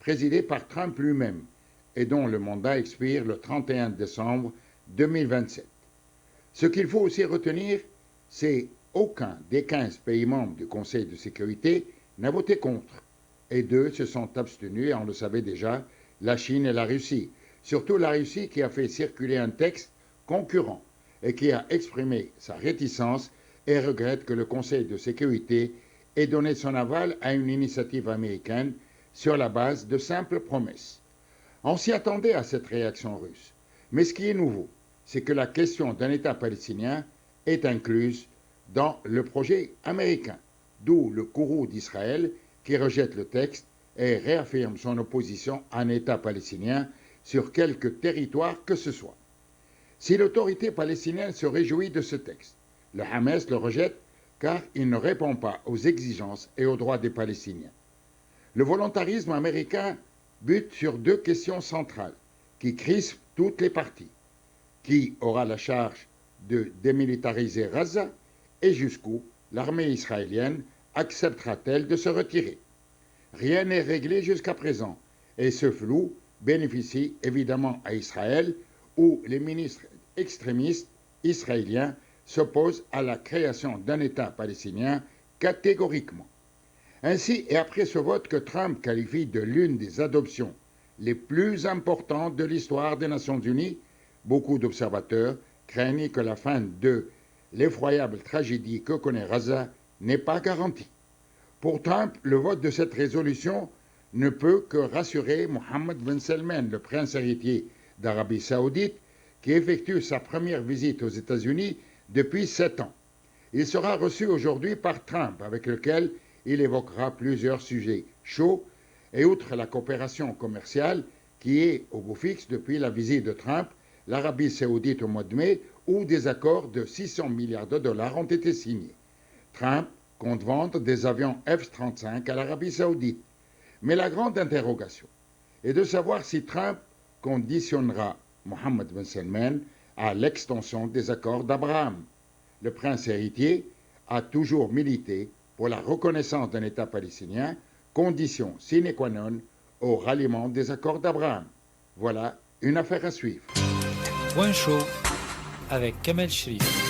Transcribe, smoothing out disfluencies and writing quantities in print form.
présidé par Trump lui-même et dont le mandat expire le 31 décembre 2027. Ce qu'il faut aussi retenir, c'est qu'aucun des 15 pays membres du Conseil de sécurité n'a voté contre, et 2 se sont abstenus, et on le savait déjà, la Chine et la Russie. Surtout la Russie qui a fait circuler un texte concurrent et qui a exprimé sa réticence et regrette que le Conseil de sécurité ait donné son aval à une initiative américaine sur la base de simples promesses. On s'y attendait à cette réaction russe. Mais ce qui est nouveau, c'est que la question d'un État palestinien est incluse dans le projet américain, d'où le courroux d'Israël qui rejette le texte et réaffirme son opposition à un État palestinien sur quelque territoire que ce soit. Si l'autorité palestinienne se réjouit de ce texte, le Hamas le rejette car il ne répond pas aux exigences et aux droits des Palestiniens. Le volontarisme américain bute sur 2 questions centrales qui crispent toutes les parties. Qui aura la charge de démilitariser Gaza et jusqu'où l'armée israélienne acceptera-t-elle de se retirer? Rien n'est réglé jusqu'à présent et ce flou bénéficie évidemment à Israël où les ministres extrémistes israéliens s'opposent à la création d'un État palestinien catégoriquement. Ainsi, et après ce vote que Trump qualifie de l'une des adoptions les plus importantes de l'histoire des Nations Unies, beaucoup d'observateurs craignent que la fin de l'effroyable tragédie que connaît Gaza n'est pas garantie. Pour Trump, le vote de cette résolution ne peut que rassurer Mohammed Ben Salman, le prince héritier d'Arabie saoudite, qui effectue sa première visite aux États-Unis depuis 7 ans. Il sera reçu aujourd'hui par Trump, avec lequel il évoquera plusieurs sujets chauds, et outre la coopération commerciale qui est au beau fixe depuis la visite de Trump, l'Arabie saoudite au mois de mai, où des accords de 600 milliards de dollars ont été signés. Trump compte vendre des avions F-35 à l'Arabie saoudite. Mais la grande interrogation est de savoir si Trump conditionnera Mohammed Ben Salman à l'extension des accords d'Abraham. Le prince héritier a toujours milité pour la reconnaissance d'un État palestinien, condition sine qua non au ralliement des accords d'Abraham. Voilà une affaire à suivre. Point chaud avec Kamel Shrif.